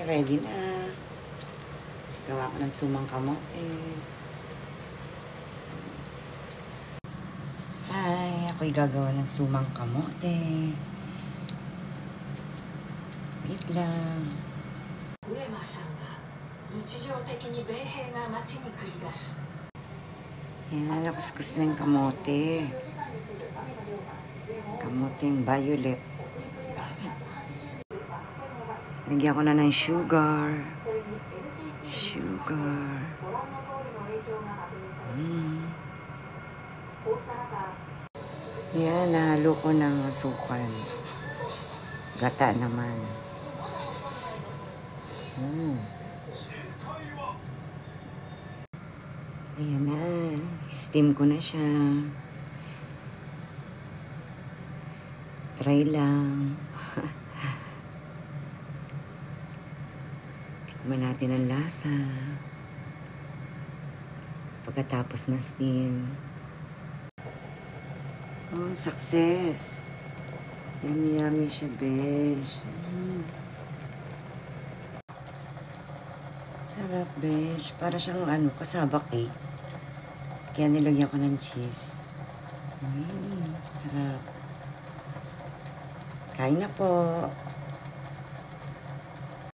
ready na. Gawa ko ng sumang kamote. Hi, ako'y gagawa ng sumang kamote. Wait lang. Yan, nakuskus na yung kamote. Kamoteng violet. Lagyan ko na ng sugar. Yan, nahalo ko ng asukal. Gata naman. Ayan na. Steam ko na siya. Try lang. Tikman natin ang lasa. Pagkatapos ma-steam. Oh, success! Yummy siya, besh. Sarap, besh. Para siyang kasaba cake. Kaya nilagyan ko ng cheese. Sarap. Kain na po.